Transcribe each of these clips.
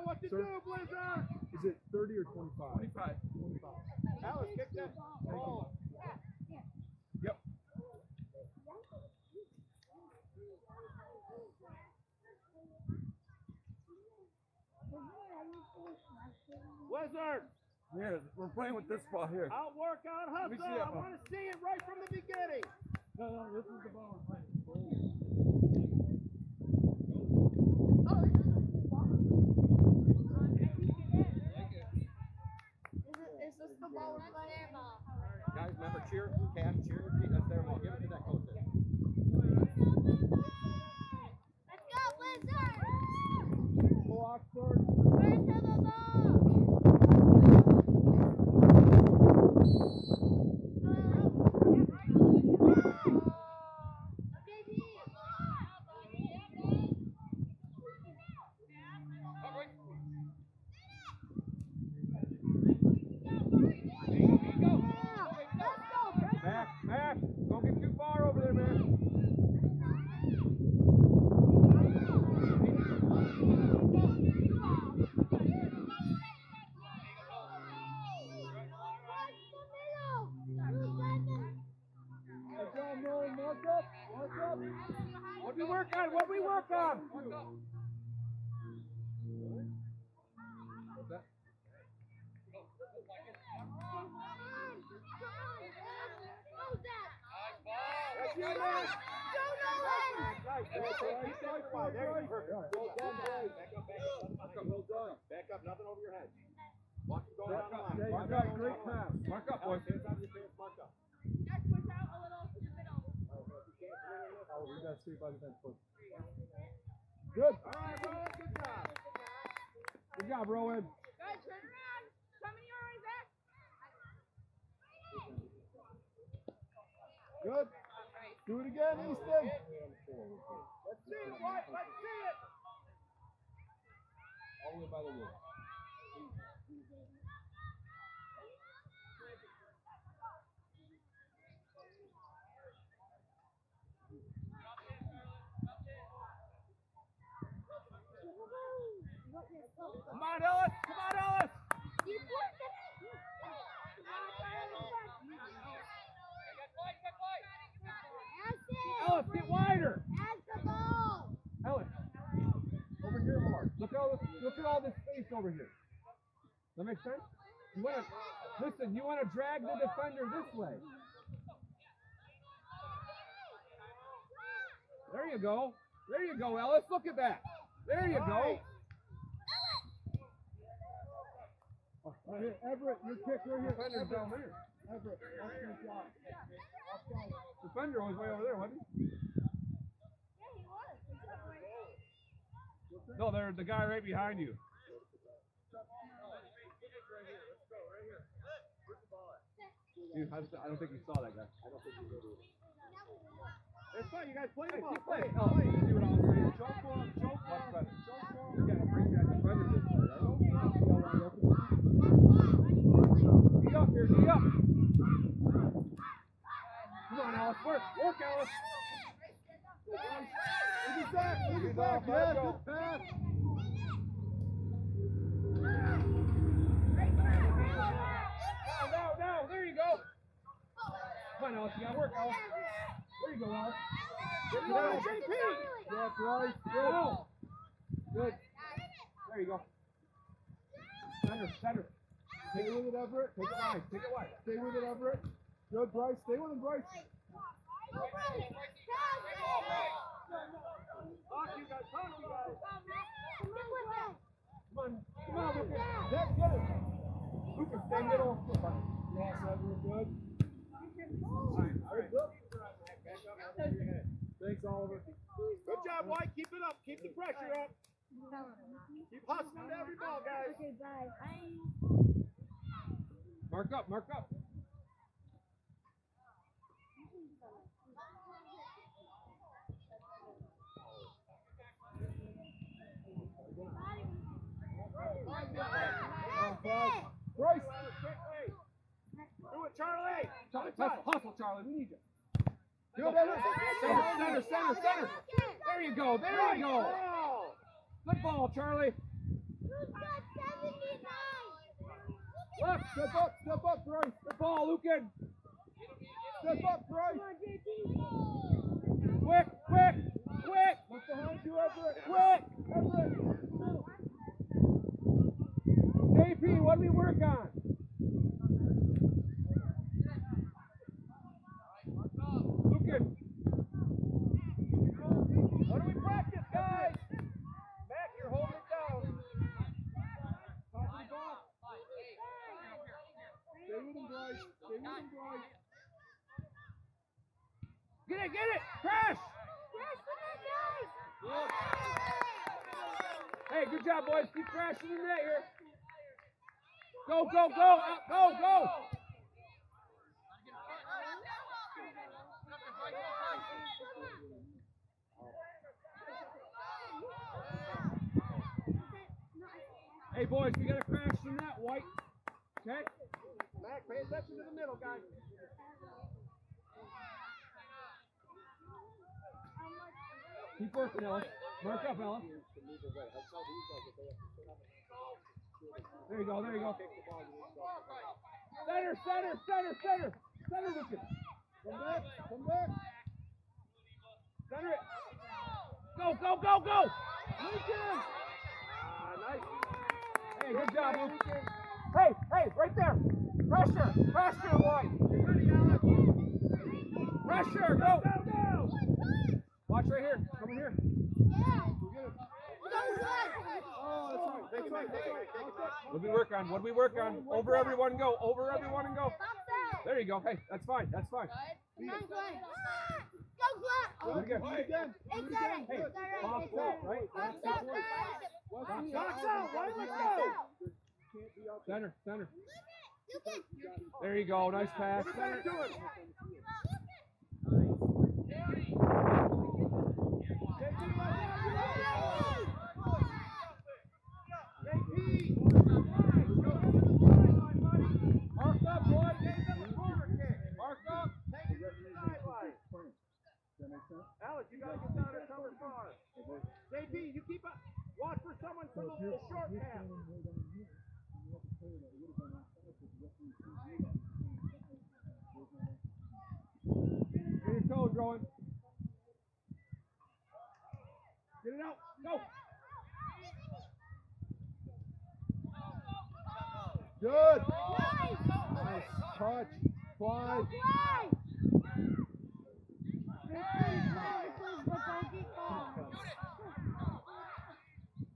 know what to do, Blizzard. Is it 30 or 25? 25. Alice, kick that ball. Yep. Blizzard. Here, we're playing with this ball here. Outwork, out hustle. I want to see it right from the beginning. No, this is the ball we're playing. Is this the ball we're playing? Guys, remember, cheer, cash, cheer your feet. That's their ball. Give it to that coach. Let's go, Blizzard! Go Oxford. Where's the ball? Back. Don't get too far over there, man. What we work on? What's that? That's you, man. Back up, nothing over your head. Watch it go down the line. Mark up, great pass. Mark up, boys. Mark up. Guys, push out a little to the middle. Oh, we got to see by the bench first. Good. All right, Rowan, good job. Good job, Rowan. Guys, turn around. Coming your way back. Good. Do it again, Easton. Let's see it, White. Let's see it. All the way by the wall. Come on, Ellis. Ellis, get wider. Ellis, over here more. Look at all this space over here. Does that make sense? You want to drag the defender this way. There you go, Ellis. Look at that. There you go. Right here, Everett, your kick right here. Defender's down there. Everett, excellent job. Defender was way over there, wasn't he? No, there's the guy right behind you. Dude, I don't think you saw that guy. It's fine, you guys play the ball. Play. Oh, see what I was saying. Choke for him. You gotta bring that defender this way, right? Get up here, get up. Come on, Alice, work, Alice. Easy back, yeah, good pass. Now, there you go. Come on, Alice, you gotta work, Alice. There you go, Alice. Get it out, JP. That's right. Go. Good. There you go. Center. Stay with it, Everett. Take it wide. Stay with it, Everett. Good, Bryce. Stay with him, Bryce. Talk, you guys. Come on, Lucas. Get it. Lucas, stay middle. Yes, Everett, good. All right. Thanks, Oliver. Good job, White. Keep it up. Keep the pressure up. Keep hustling to every ball, guys. Okay, bye. Mark up. Bryce. Do it, Charlie. Hustle, Charlie. We need you. Good, Center. There you go. Good ball, Charlie. Left, step up, Bryce. The ball, Lucan. Step up, Bryce. Quick. Look behind you, Everett. Quick. Everett. JP, what do we work on? Lucan. What do we practice, guys? Mac, you're holding it down. Stay with him, Bryce. Get it! Crash! Hey, good job, boys. Keep crashing in that here. Go! Hey, boys, we got to crash in that, White. Okay? Mac, pay attention to the middle, guys. Keep working, Ellis. Mark up, Ellis. There you go. Center, Lucas. Come back. Center it. Go. Lincoln. Nice. Hey, good job, Lucas. Hey, right there. Pressure, White. You're ready, Alex. Pressure, go. Watch right here. Come in here. That's right. What do we work on? Over everyone and go. There you go. Hey, that's fine. Go, Do it again. It's alright. Hey, box out, right? Box out. Let's go. Center. There you go. Nice pass. Center. Mark up, boy. Mark up. Take it to the sideline. Alex, you gotta get down there, cover far. JP, you keep up. Watch for someone from the short pass. Get your toes going. Get it out. Go. Good. Nice touch. Fly.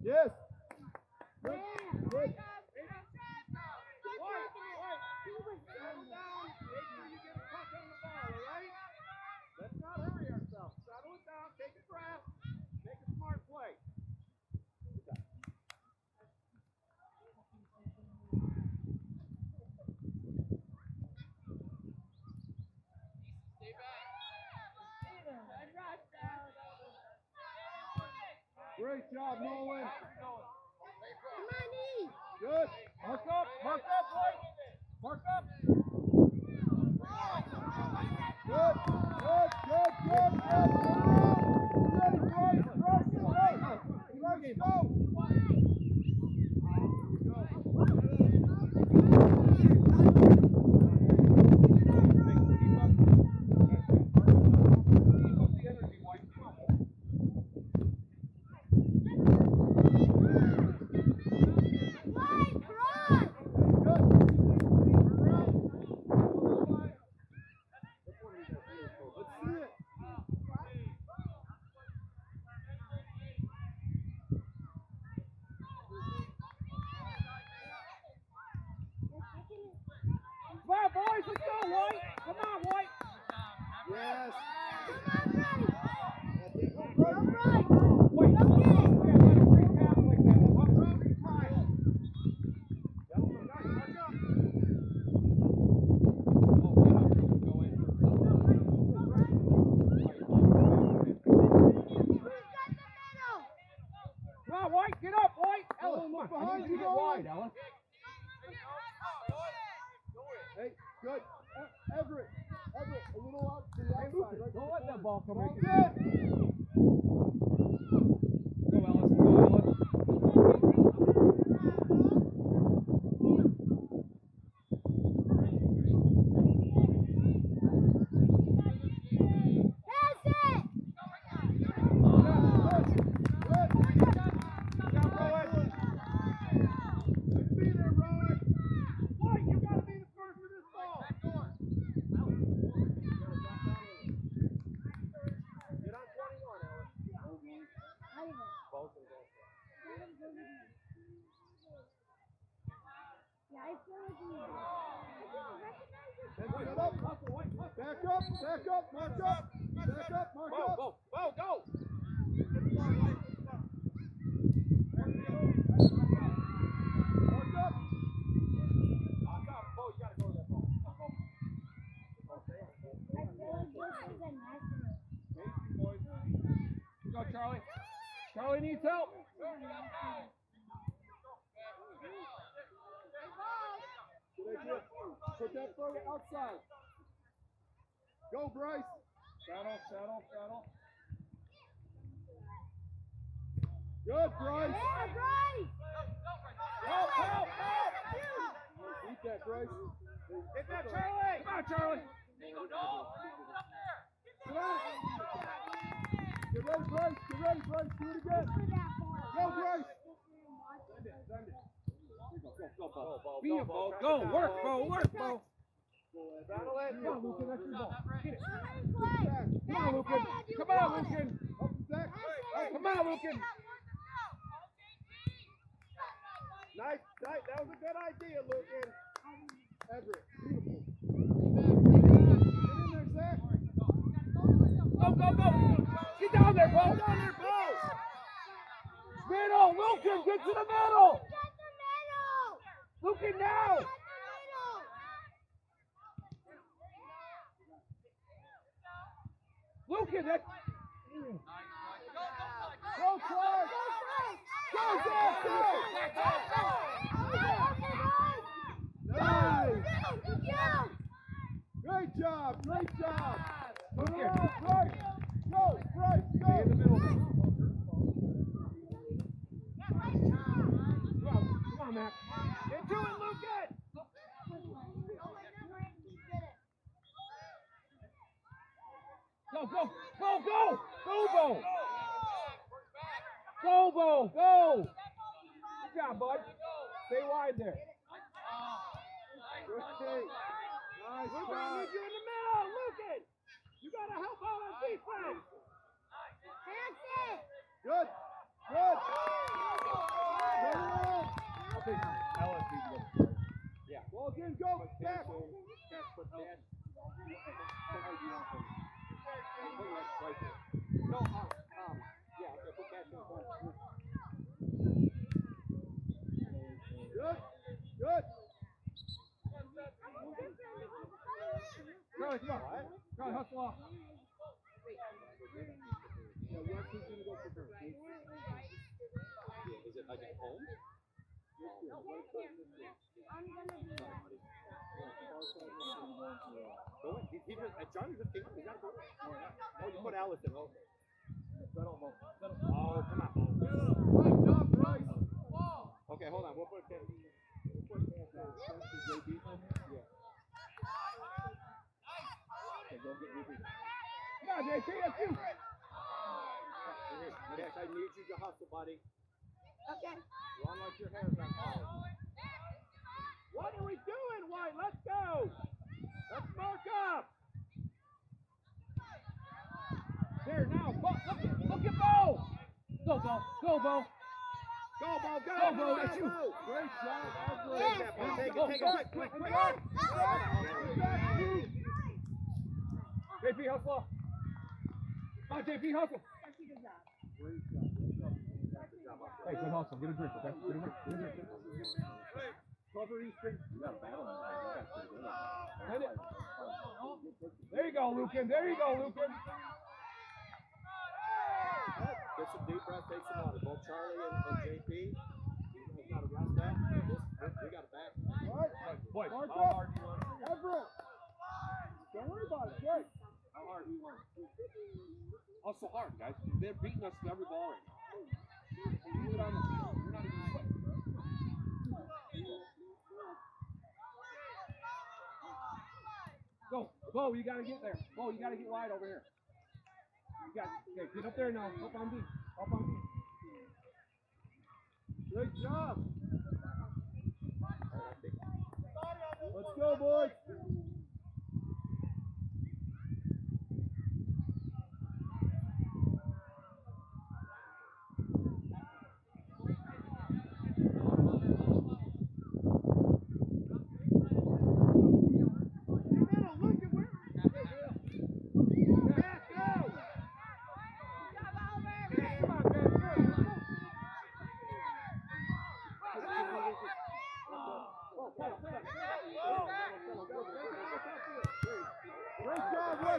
Yes. Good. Let's not hurry ourselves. Settle it down. Take a breath. Make a smart play. Great job, Nolan. Come on, E. Good. Mark up, boy. Mark up. Good. Ready, Bryce. Let's go. Come on, boys. Let's go, White. Come on, White. Yes. Wait. Yeah, let a free pass like that. What round are you trying? Yellow, guys, mark up. Oh, get up. Go in. Come on, White. Get up, White. Ellis, come on. I need you to get wide, Ellis. Hey, good. Everett, a little out to the outside. Right? Don't let that ball come Ball in. good. Go, Ellis. Then set up. Back up, back up, mark up. Back up, mark up. Go, go. Mark up. Bo, you gotta go to that ball. Go, Charlie. Charlie needs help. Put that forward outside. Go, Bryce. Saddle. Good, Bryce. Yeah, Bryce! Help! Beat that, Bryce. Get that, Charlie! Come on, Charlie! Get ready, Bryce. Do it again. Go, Bryce. Send it. Go, Bo. Go, work, Bo. Battle it. Come on, Lucan, that's your ball. Get it. Come on, Lucan. Come on, Lucan. Help him, Zach. Come on, Lucan. Nice. That was a good idea, Lucan. Everett. Beautiful. Get in there, Zach. Go. Get down there, Bo. Middle, Lucan, get to the middle. Lucan, now. Lucan, that's... Go, Clark. Go, Zach. Go. Nice. Great job. Lucan. Bryce. Go. Stay in the middle. Come on, Matt. Get to it, Lucan. Go, Bo. Good job, bud. Stay wide there. Good take. Nice Lucan, I job. need you in the middle. Lucan, you got to help out on defense. Good. Yeah. Ball again, go. Back. No, yeah, okay, put that in front. Good. Charlie, come on. Charlie, hustle off. Yeah, one, two's gonna go for her. Is it like at home? Go in. Johnny just came up. He got to go. Oh, you put Allison. Oh, come on. Good job, Bryce. Okay, hold on. We'll put Ken. Come on, JP, that's you. Yes, I need you to hustle, buddy. Okay. Run like your hair's on fire. What are we doing, White? Let's go. Let's mark up. There, now. Look at Bo. Go, Bo. Go, Bo. That's you. Great job, Everett. Take that, Bo. Take it. Quick. JP, hustle. Come on, JP, hustle. Hey, good hustle. Get a drink, okay? Get a drink. Cover Eastern. You got a battle on that. Send it. There you go, Lucan. Get some deep breath, take some water. Both Charlie and JP. You guys got to rest that. We got a back. Boy, Mark how up. hard do you want? Everett. Don't worry about it. Good. How hard do you want? Hustle hard, guys. They're beating us to every ball right now. Leave it on the field. We're not even sweating. Go, you gotta get there. Bo, you gotta get wide over here. Okay, get up there now. Up on D. Great job. Let's go, boys.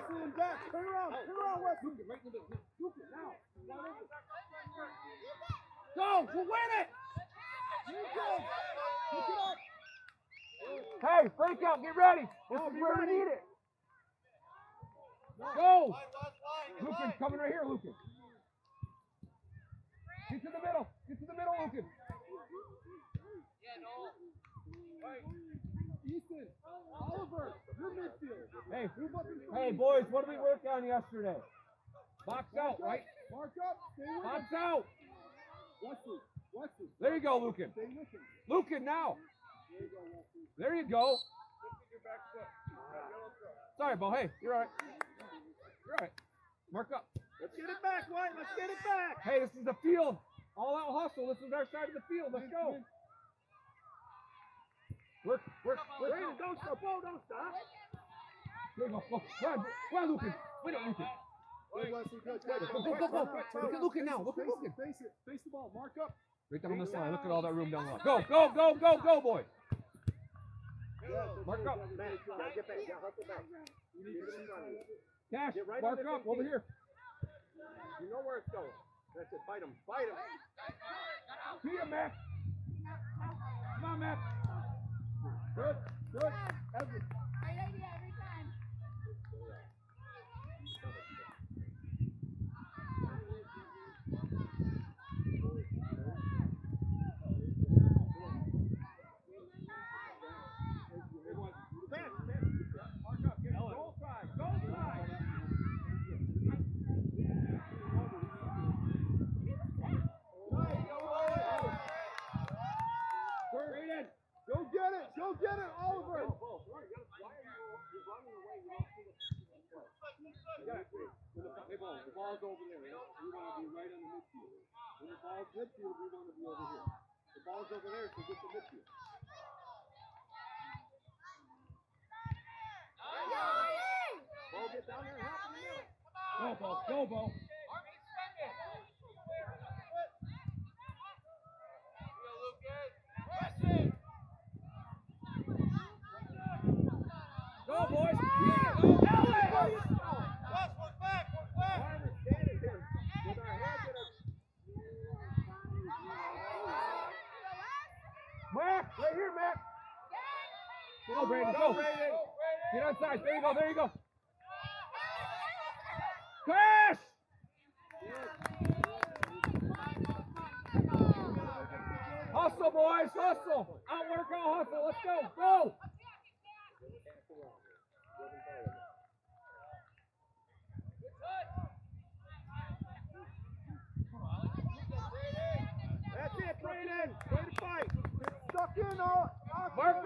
Wesley and back. Turn around, Wesley. Right in the middle. Luke it now. Go! We'll win it! Hey, break out, get ready. This is where we need it. Go! Lucan, coming right here, Lucan. Get to the middle, Lucan. Easton, Oliver, your midfield. Hey, boys, what did we work on yesterday? Box out, right? Mark up, stay with him. Box out. Wesley. There you go, Lucan. Stay with him. Lucan, now. There you go, Wesley. There you go. Sorry, Bo. Hey, you're all right. You're all right. Mark up. Let's get it back, White. Let's get it back. Hey, this is the field. All out hustle. This is our side of the field. Let's go. Work. Brandon, don't stop. Bo, don't stop. There you go. Go on, Lucan. Wait a Lucan. Good, Wesley. Good. Go. Look at Lucan now. Look at Lucan. Face it. Face the ball. Mark up. Right down this line. Look at all that room down the line. Go, boy. Mark up. Get back. Hustle back. Cash, mark up over here. You know where it's going. That's it. Fight him. See him, Matt. Come on, Matt. Good. Everett. Right idea every time. Go get it, Oliver. The ball's over there. We want to be right on the midfield. When the ball's midfield, we want to be over here. The ball's over there, so get the midfield. Bo, get down there and help him in. Go, Bo. Go, boys. Mac, right here, Mac. Go, Brandon, go. Get outside. There you go. Crash! Hustle, boys, hustle. Outwork, out hustle. Let's go. That's it, Brandon. Way to fight. Stuck in, Mark up.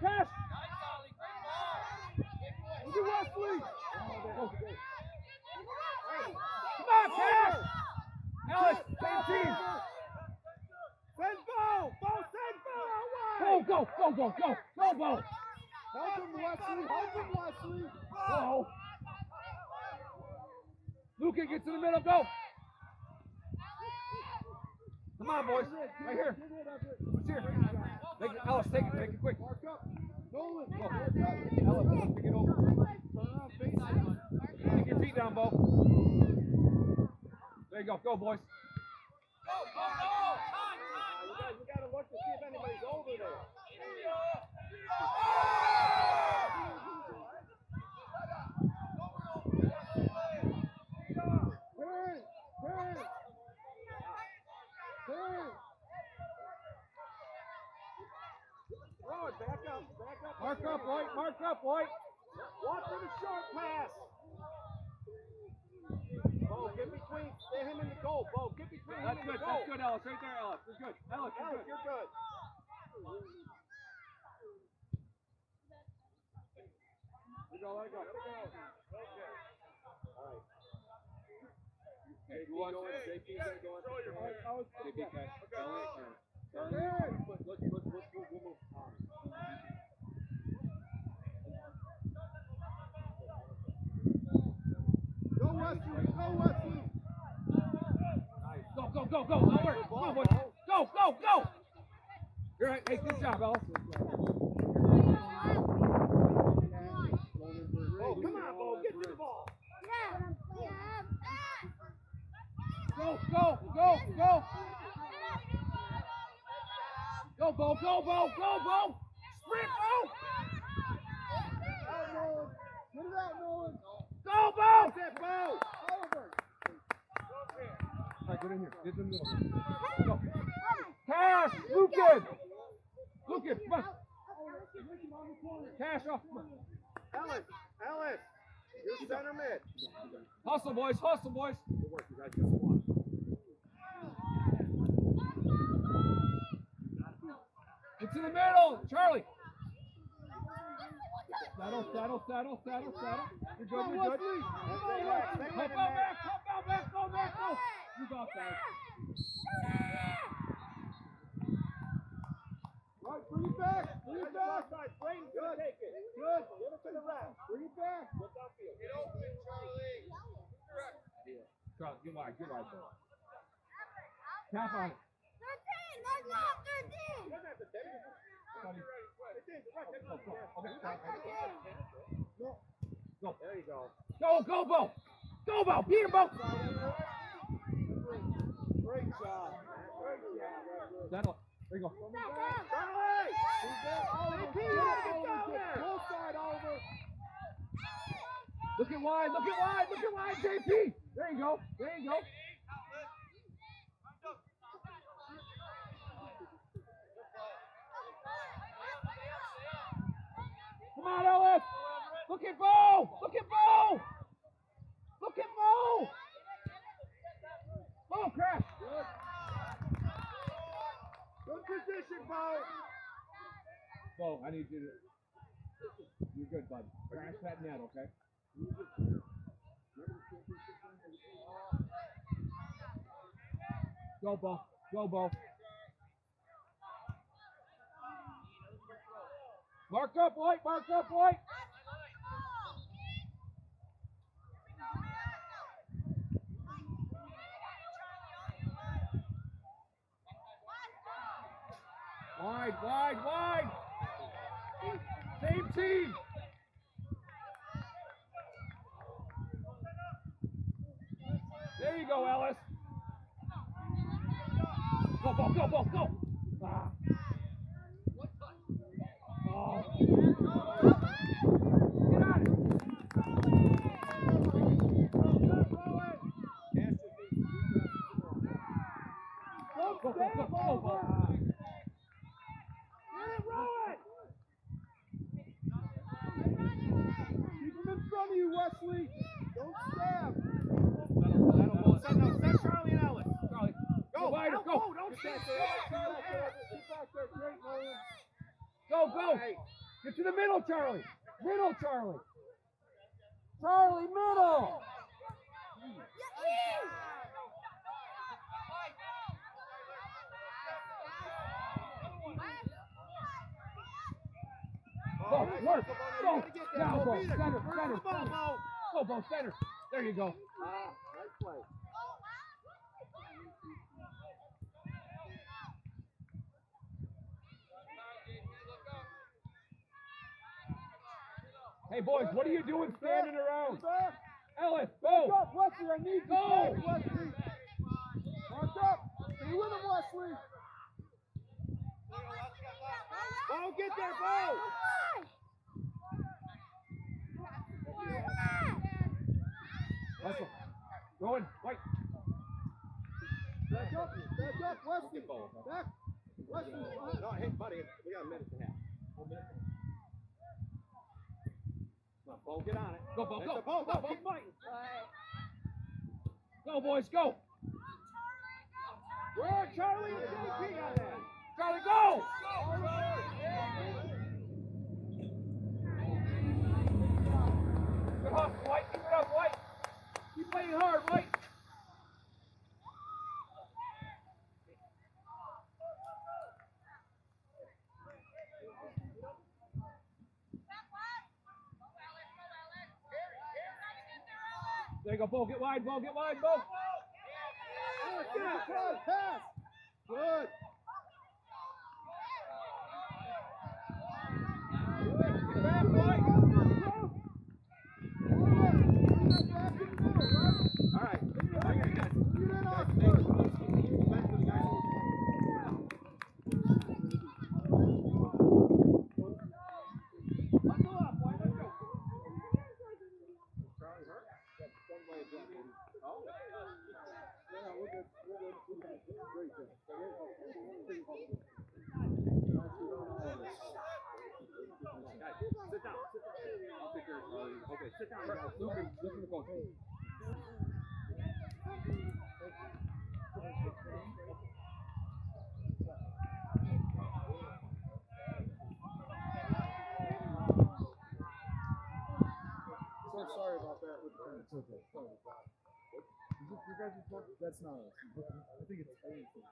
Cash. Look at Wesley. Come on, Cash. Alice, same team. Send Bo. Send Bo. Go, Bo. Help him, Wesley. Go. Luca, get to the middle. Go. Come on, boys. Right here. Who's here? Alice, take it quick. Mark up. Nolan. Go. Alice, let's pick it over. Turn around, face it. Take your feet down, Bo. There you go. Go, boys. We gotta look to see if anybody's over there. Turn. Throw it, back up. Mark up, White. Watch for the short pass. Bo, get between. Stay him in the goal. Bo, get between him and the goal. That's good, Alice. Right there, Alice. You're good. Alice, you're good. You're good. Let it go. All right. Hey, who wants it? JP's gonna go on. JP, Cash. Turn in. Let's move. Go, Wesley. Nice. Go. Outwork. Come on, boys. Go. You're right. Hey, good job, Alice. Oh, come on, Bo. Get Go, Bo, go, Bo, go, Bo! Sprint, Bo! Out, Nolan. Get it out, Nolan. Go, Bo! That's it, Bo. Oliver. All right, get in here. Get in the middle. Go. Cash! Lucas! Lucas, come on. Cash off. Ellis. You're center mid. Hustle, boys. Hustle, boys. Good work, you guys. Just one. Get to the middle. Charlie. Saddle, saddle, saddle, saddle, saddle. You're good, you're good. Help out back, go, back, go. You got that. Right, bring it back. Bring it back. Good. Take it. Good. Give it to the ref. Bring it back. Look upfield. Get open, Charlie. Charlie, get wide, bro. Tap on it. 13, there's not 13. Go. There you go. Go, Bo. Go, Bo. Beat him, Bo. Great job. Great job. Settle it. There you go. Charlie! Full side, Oliver. Look it wide, JP. There you go. Come on, Ellis. Look at Bo. Oh, crash. Good position, Bo. Bo, I need you to. You're good, bud. Crash that net, okay? Go, Bo. Mark up, White. Wide. Same team. There you go, Ellis. Go. Ah. Oh. Get on it. Go. Keep him in front of you, Wesley. Don't stab. Set Charlie and Ellis. Charlie. Go wider, go. Don't stand there. Get back there. Great, Nolan. Go. Get to the middle, Charlie. Charlie, middle. Go, work. Go. Now, Bo. Center. Go, Bo. Center. There you go. Nice play. Hey, boys, what are you doing standing around? Ellis, Back go. up, Wesley. I need you. Go. Wesley. Mark up. Stay with him, Wesley. Bo, get there, Bo. Hustle. Going, White. Back up, Wesley. Back. Wesley. No, hey, buddy, we got a minute and a half. 4 minutes. Come on, Bo, get on it. Go, Bo, That's go. a Bo, Go, Bo. keep fighting. Go, boys, go. Where Charlie and JP on that? Charlie, go. Good hustle, White. Keep it up, White. Keep playing hard, White. There you go, Bo. Get wide, Bo. Get wide, Bo. Pass. Good. Get back, White. All right. Guys, make it. Sit down. Lucas, listen to the coach. So sorry about that. It's okay. Is this your guys' report? That's not us. I think it's anything.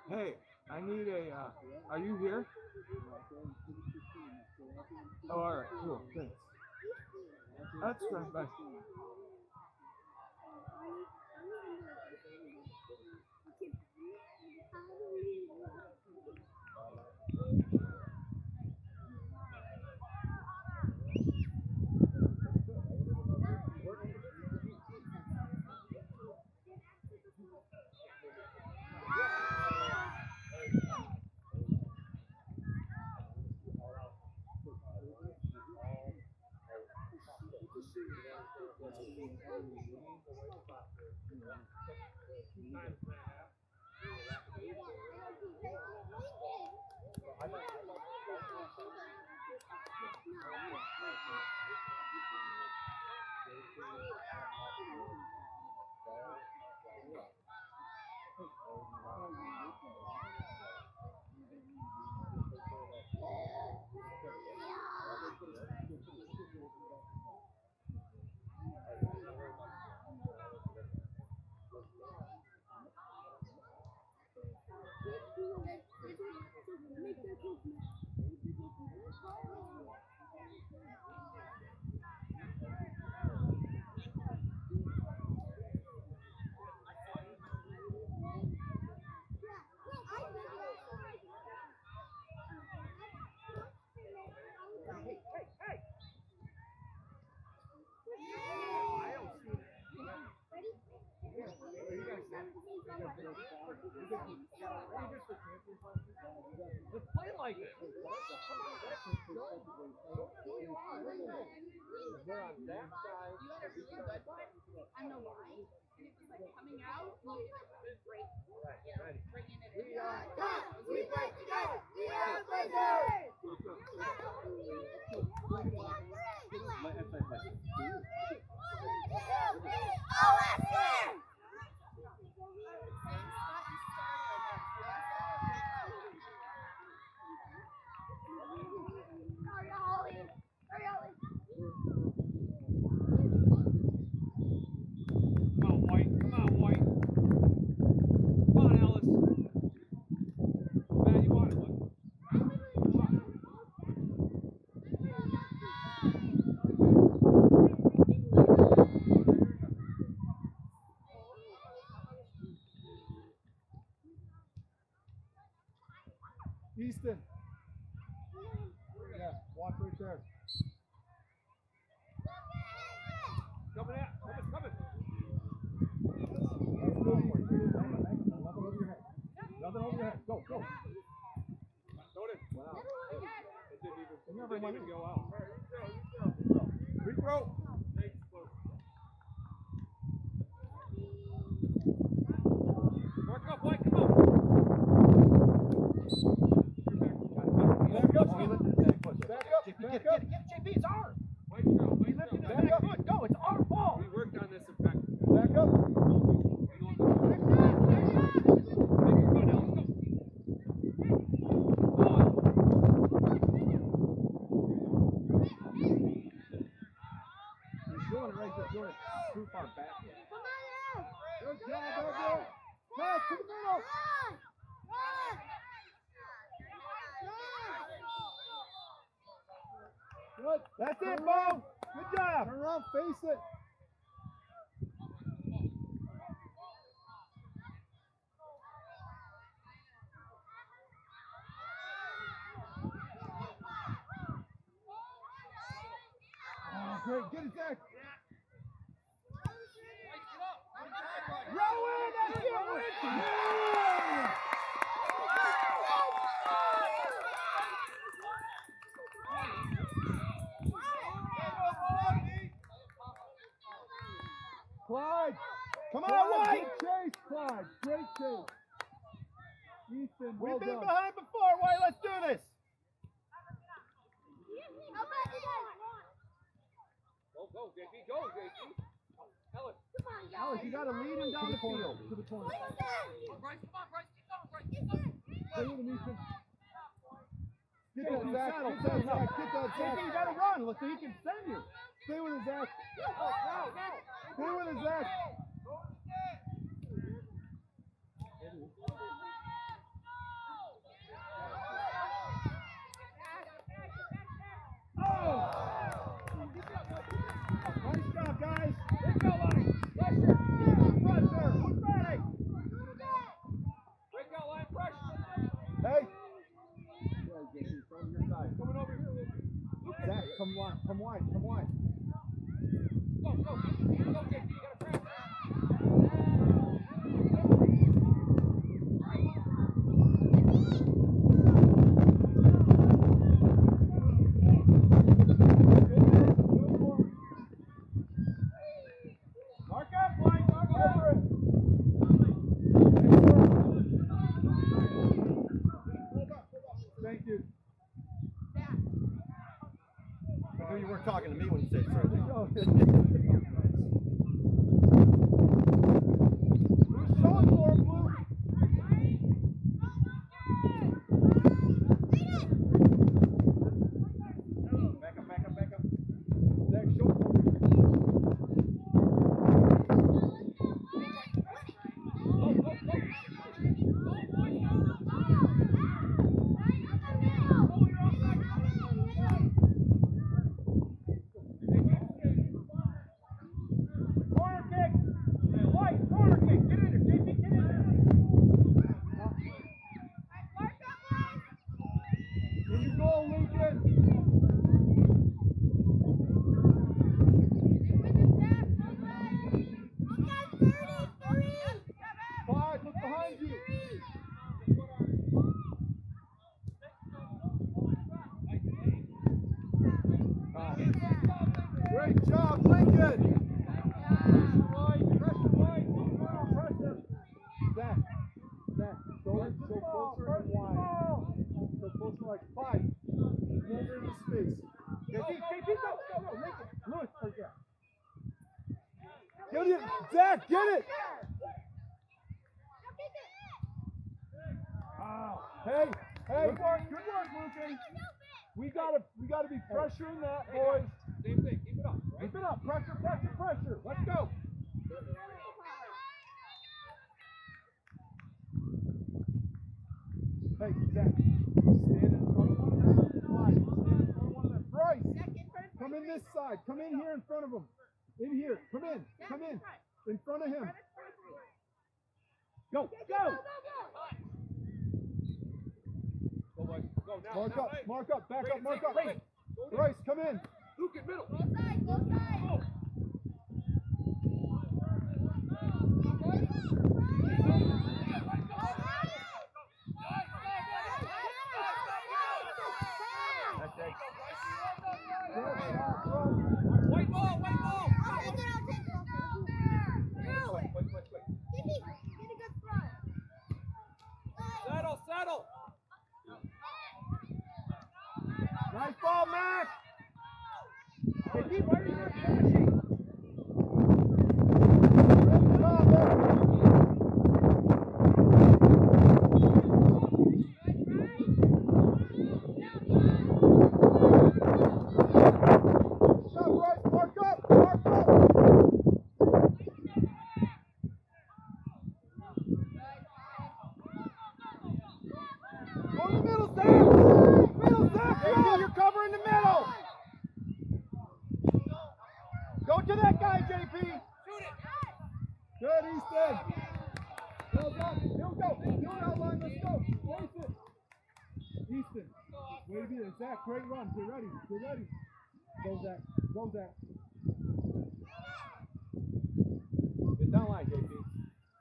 Hey, I need a, are you here? Oh, all right, cool, thanks. That's right, bye. Let's play like it. They're on that side. You had a really good one on the line, and it was like coming out, and it was break, bringing it in. We fight together. We are fighting. OSC. Come on, White. Come on, White. Come on, Ellis. Man, you want it, look. Easton. Yeah, watch right there. Coming out. Coming. Nothing over your head. Nothing over your head. Go. Throw it in. Wow. It didn't even go out. Free throw. Mark up, White. Come on. Back up. Get it, JP, it's ours. White throw. Back up. Go, it's our ball. We worked on this in practice. Back up. Make it run, Ellis. Go. Come on. Good job, Edgar. Pass to the middle. Good. That's it, Bo. Good job. Turn around, face it. Oh, great. Get it, Zach. Rowan, that's it. Yeah. Clyde, come on, White! Good chase, Clyde. Great chase. Easton, well We've been done. behind before, White. Let's do this. Go, JP. Go, JP. Ellis. Alex, you got to lead him down the field. To the corner. Bryce, come on, Bryce, keep going, Bryce, keep going. Stay with him, Easton. Get that, Zach. Get that, Zach. Get that, Zach. You gotta run. Let's see he can send you. Stay with him, Zach. Stay with him, Zach. Oh! Nice job, guys. Let's go, line. Pressure. Pressure. Who's ready? Break out line pressure. Hey. From your side. Coming over here. Zach, come wide. Come wide. Come wide. Go, go. Go, JP. You gotta press. Mark up, White. Mark over it. Thank you. I knew you weren't talking to me when you said so. Who's showing for him, Blue? Back up, back up, back up. Zach, show for him. Corner kick. White, corner kick. Get in there, JP, get in there. In your goal, Lucas. Clyde, look behind you. Great job, Lincoln. Pressure, White. Pressure. Zach, go closer and wide. So closer like 5. Over in the space. JP, go, Lincoln. Lewis, take that. Get it, Zach, get it. Hey, good work, Lucan. We gotta be pressuring that, boys. Same thing. Keep it up. Right? Keep it up. Pressure. Let's go. Hey, Zach. Stand in front of one of them. Stand in front of one of them. Bryce, come in this side. Come in here in front of him. In here. Come in. In front of him. Go. Go, boys. Go now. Mark now, up. hey. Mark up. Back up. Mark up. Go to- Bryce, come in. Luke in middle. Go side. Go. That's it. White ball. Settle. Nice ball, Max. Hey, keep right in there, flashing. Great job, Max. Good, Easton. Well done. Here we go. Do an outline. Let's go. Face it. Easton. Way to be there. Zach, great run. Get ready. Get ready. Go, Zach. Go, Zach. Get down line, JP.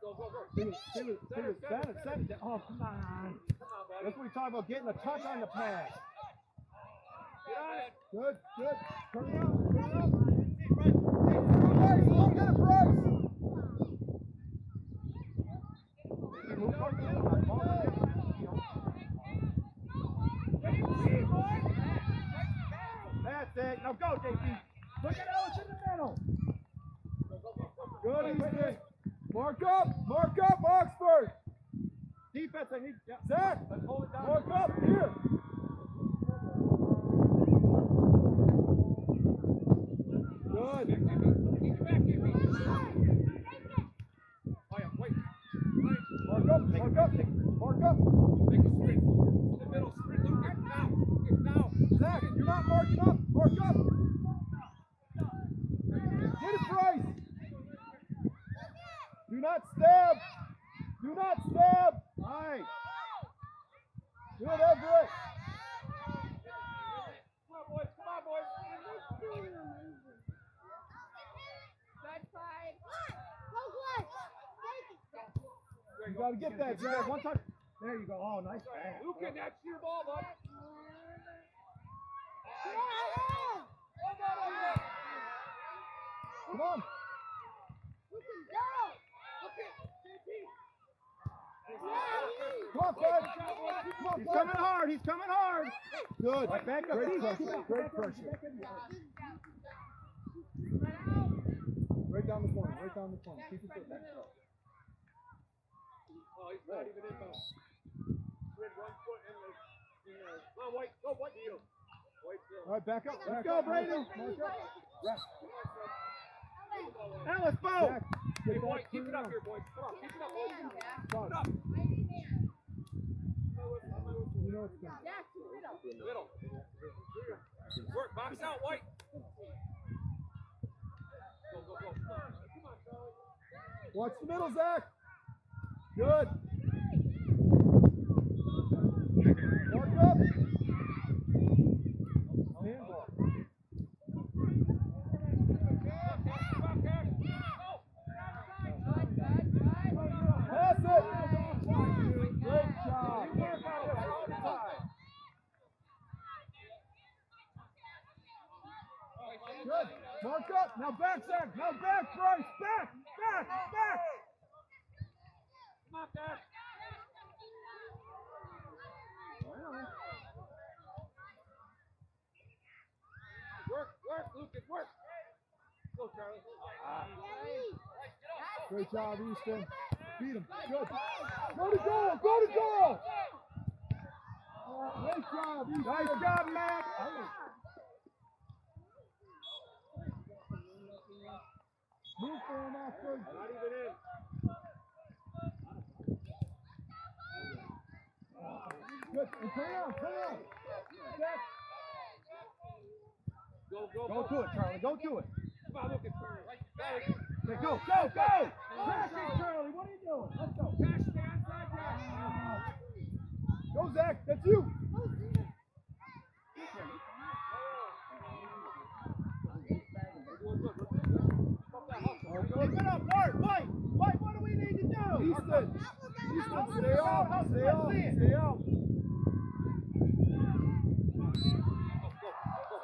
Go, go, go. Set it. Oh, come on. That's what we talk about, getting a touch on the pass. Get on it. Good. Turn it out. Bryce, look at it, Bryce. Move on. That's it. Now go, JP. Look at Ellis in the middle. Good, Easton. Mark up, Oxford. Defense, I need. Yeah. Zach, let's hold it down. Mark up, here. Good. Oh, yeah, wait. Mark up. Make a sprint. In the middle, sprint. Luke, get now. Zach, you're not marking up. Mark up. Get it, Bryce. Do not stab. Nice. Good, Everett. Come on, boys. Good five. You gotta get that, Zach. One touch. There you go. Oh, nice pass. Luke, that's your ball, bud. Come on. Come on, Fred. He's coming hard. Good. Back up. Great pressure. Right down the corner. Keep it good. Oh, he's not even in bounds. With 1 foot in the. Come on, White. Go, White. White. All right, back up. Let's go, Brady. Ellis, bow. Hey, White, keep it up here, boys. Come on, keep it up, boys. Keep it up. You know it's coming. Middle. Work, box out, White. Go. Come on, Charlie. Watch the middle, Zach. Good. Mark up. Handball. Pass it. Great job. Good. Mark up. Now back, Zach. Now back, Bryce. Back. Come on, Dad. Work, Lucas, work. Go, Charlie. Great job, Easton. Beat him. Good. Go to goal. Great job, Easton. Nice job, Matt. Move for him, Oxford. Not even in. Good. And turn around. Zach. Go. Go to it, Charlie. Go to it. Come on, Lucas. Okay, go. Pass it, Charlie. What are you doing? Let's go. Cash, stay outside, Cash. Go, Zach. That's you. Keep it up, Mark. White, what do we need to do? Easton, stay out.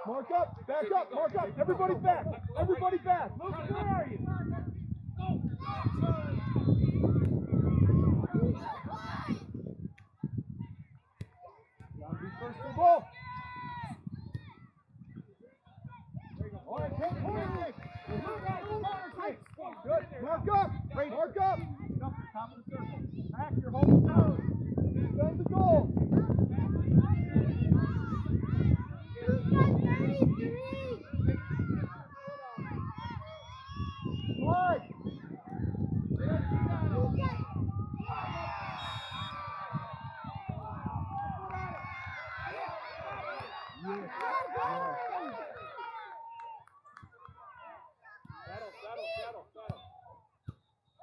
Mark up, back up. Everybody back. Lucas, where are you? Gotta be first to the ball. All right, take corner kick. Good. Mark up. Top of the circle. Back, you're holding down. Defend the goal. Mark.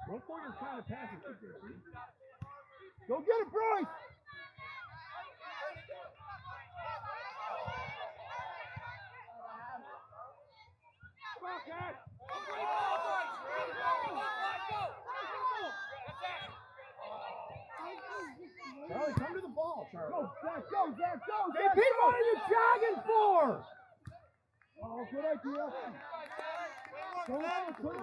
Settle. Look where you're trying to pass it. Go get it, Bryce! Come on, Cash! Charlie, come to the ball, Charlie. Go, Zach, go, Zach, go, Zach! Hey, what are you jogging for? Oh, good idea. Turn around, Bryce!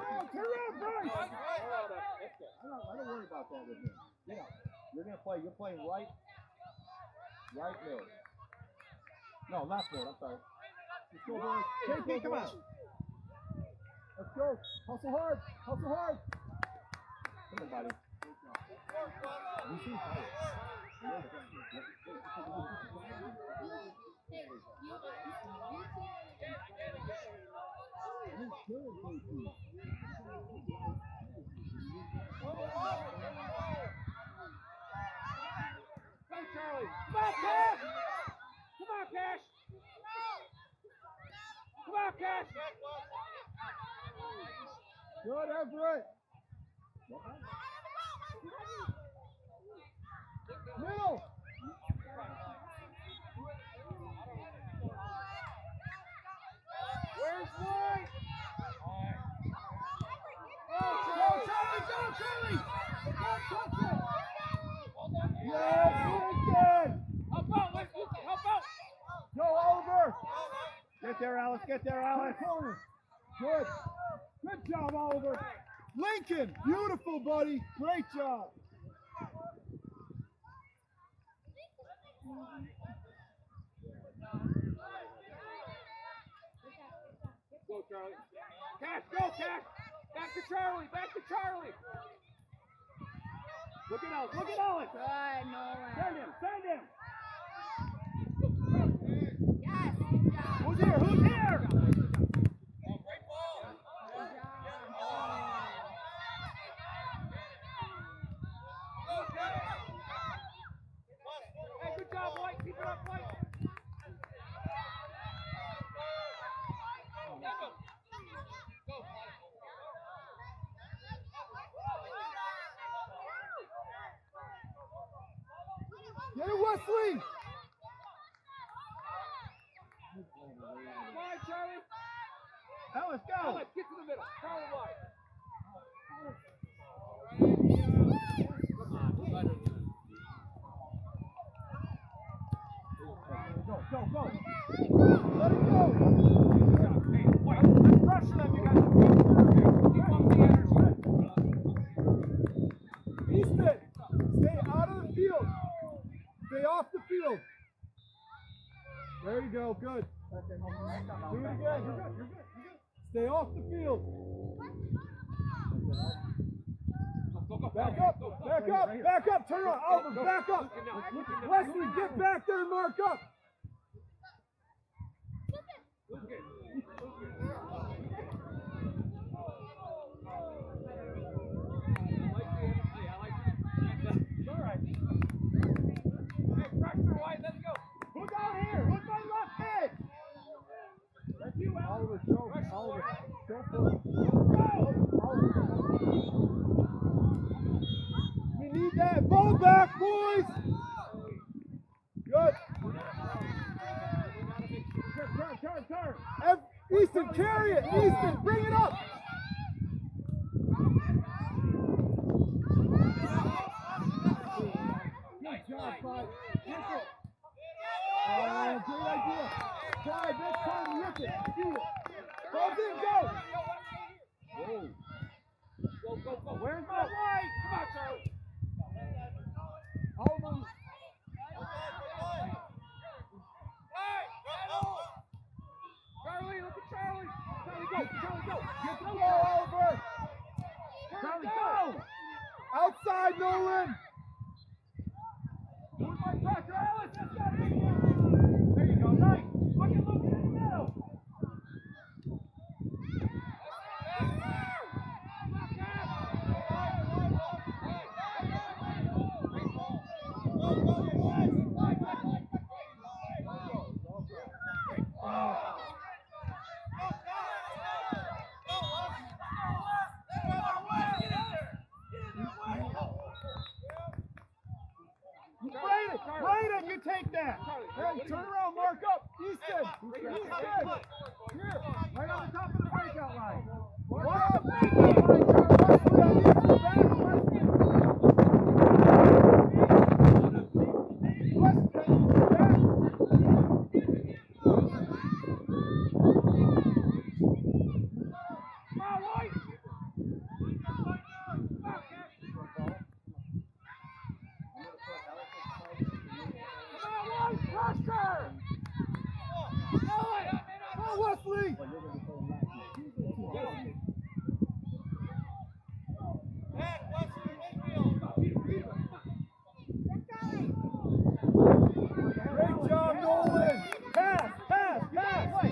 I don't worry about that with him. Yeah, you're playing right mid. No, left mid, I'm sorry. Let's go, boys. JP, come on. Let's go. Hustle hard. Come on, buddy. You seem tired. Go, Charlie! Come on, Cash! Come on, Cash! Come on, Cash! Good, Everett. Middle. Where's White? Charlie! Yes, very good. Help out, Leslie! Help out! Go, Oliver. Get there, Alice. Get there, Alice. Corner. Good. Good job, Oliver. Lincoln, beautiful, buddy. Great job. Go, Charlie. Cash, go, Cash! Back to Charlie! Back to Charlie! Look at Alice. Look at Alice. Good, Nolan. Send him. Yes. Who's here? Hey, good job, White! Keep it up, White! Get it, Wesley. Come on, Charlie! Alice, go. Alex, get to the middle. Charlie White. Go. Let it go. Hey, White, pressure them, you guys. Keep up the energy. Easton, stay out of the field. Stay off the field. There you go. Good. Do it again. You're good. Stay off the field. Go. Back up. Turn around. Oliver, back up. Wesley, get back there and mark up. Who's out here? Who's on left head? That's you, Alice. Oliver, go for it. We need that ball back, boys. Good. Turn. Easton, carry it. Easton, bring it up. Good job, Clyde. Great idea. Clyde, next time, rip it. Shoot it. Ball's in, go. Whoa. Go. Where's my White? Come on, Charlie. Oliver. Charlie, look at Charlie. Charlie, go. Get the ball, Oliver. Charlie, go. Outside, Nolan. Who's my pressure, Alice? Let's go. There you go. Nice. Look in the middle. turn around, mark up. Easton. Here, right on the top of the breakout line. Mark up the breakout line, Wesley. I need you back, Wesley. Wesley! Great job, Nolan! Pass!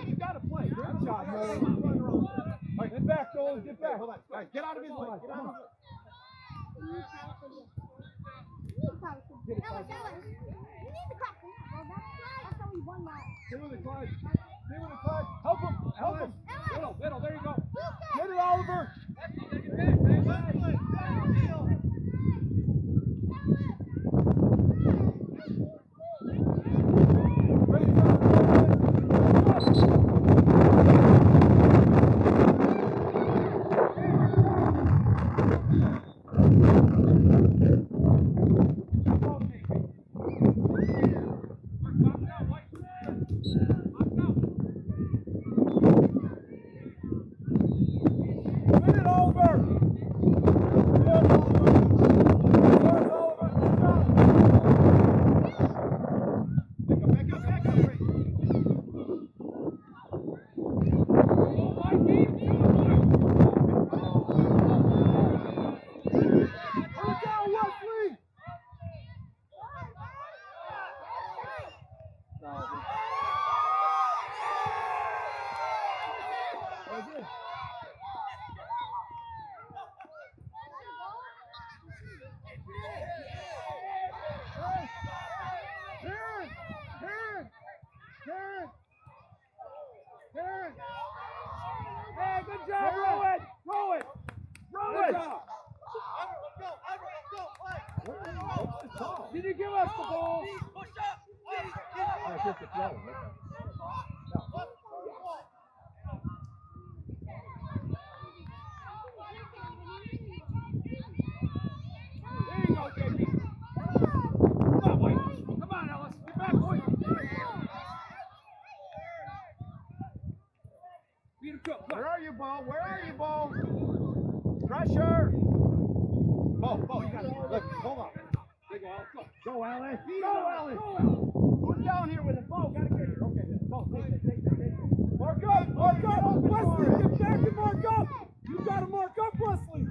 You gotta play. Great job, Nolan. All right, get back, Nolan. Get back. Hold on. All right, get out of his way. Get out of his way. Stay with it, Clyde. Help him. Little. There you go. Get it, Oliver. Hey, good job, Rowan! Did you give us the ball? Just a throw. There you go, JP. Come on, boy. Come on, Ellis. Get back, boy. Where are you, Bo? Pressure. Bo, you got it. Look, hold on. Go, Ellis. Who's down here with the ball? Gotta get it. Okay, Bo, take it. Mark up. Wesley, get back and mark up. You gotta mark up, Wesley.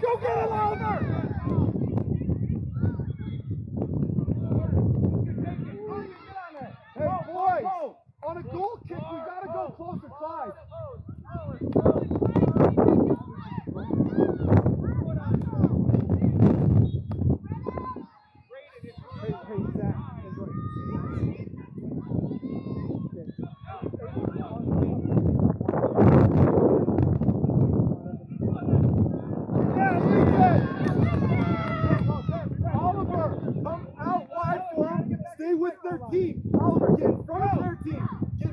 Go get it, Oliver! Hey, boys, on a goal kick, we gotta go closer, Clyde. Hey, Zach. Stay with their team. Oliver, get in front of their team. Get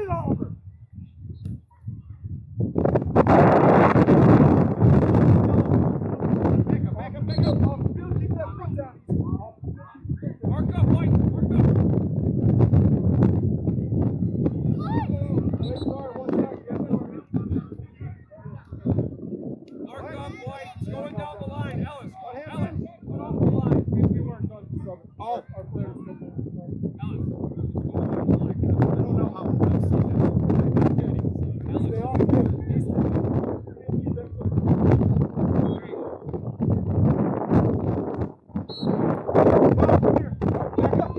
it, Oliver.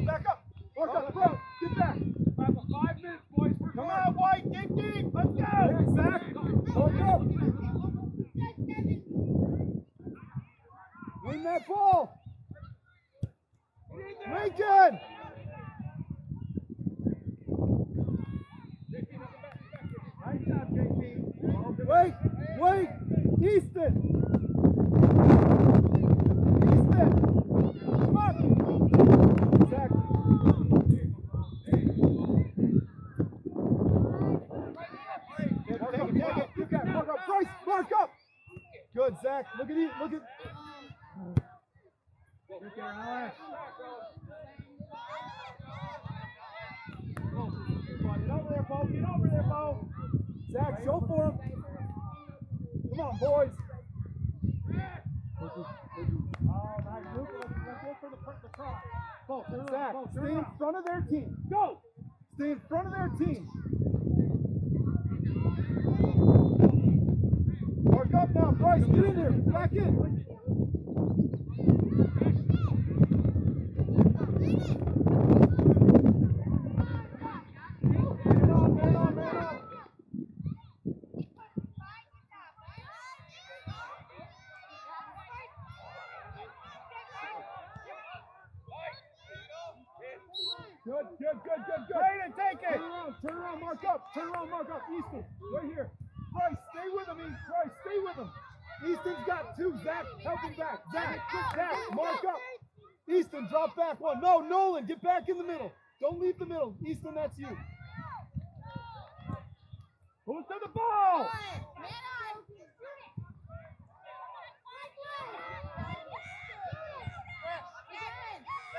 Back up. Mark up, bro. Get back. 5 minutes, boys. We're Come going. on, White. Dig deep. Let's go. There's Zach. Mark up. Win that ball. Lincoln. Nice job, JP. Wait. Easton. Come on. Zach. Take it. You got it. Mark up. Bryce, mark up. Good, Zach. Look at. Get there, Alex. Get over there, Bo. Zach, show for him. Come on, boys. Oh, nice. Let's go for the cross. Bo, turn Zach, around. stay in front of their team. Go. Stay in front of their team. Mark up now, Bryce. Get in there. Back in. Man on. Good. Brayden, take it. Turn around, mark up. Easton, right here. Bryce, stay with him. Bryce, stay with him. Easton's got two. Zach, help him back. Zach, mark up. Easton, drop back one. No, Nolan, get back in the middle. Don't leave the middle. Easton, that's you. Who's to the ball?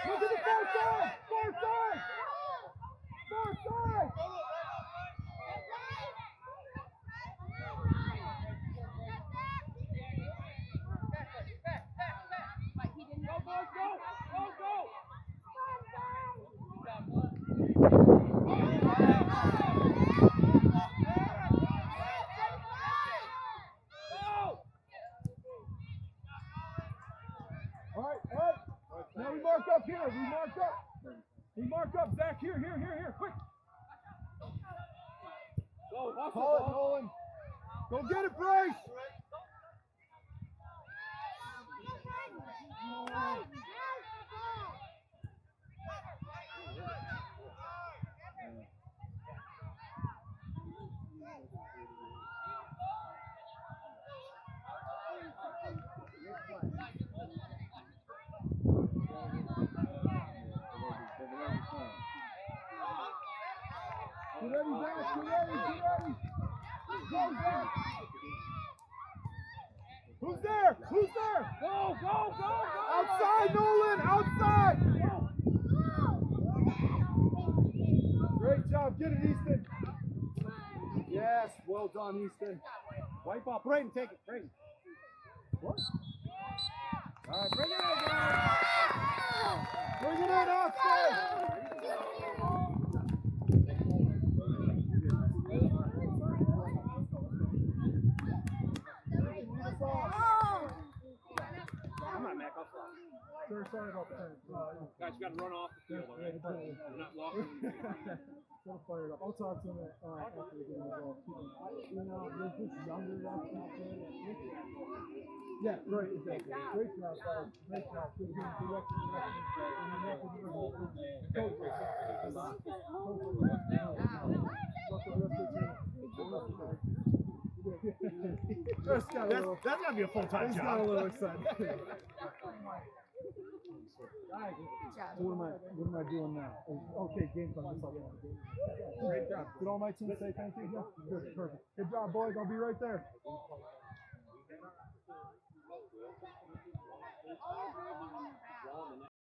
Look at the far side. All right. Now we mark up here. We mark up. Zach, here. Quick. Call it, Nolan. Go get it, Bryce. Get ready, Zach. Get ready. Go, Zach. Who's there? Go. Outside, Nolan. Outside. Great job. Get it, Easton. Yes. Well done, Easton. Wipe off. Brayden, take it. Brayden. What? All right, bring it in, guys. Bring it in, Austin. Come on, Mac. I'll fly. Sir, sorry about that. Guys, you got to run off the field, all right? You're not walking. Gotta fire it up. I'll talk to him after the game as well. You know, there's this younger guy out there. Yeah, right, exactly. Great job, guys. Great job. Good game. Good luck to That's gotta be a full-time He's job. got a little excited. What am I doing now? Okay, game time. Great job. Did all my team say thank you? Good, perfect. Good job, boys. I'll be right there.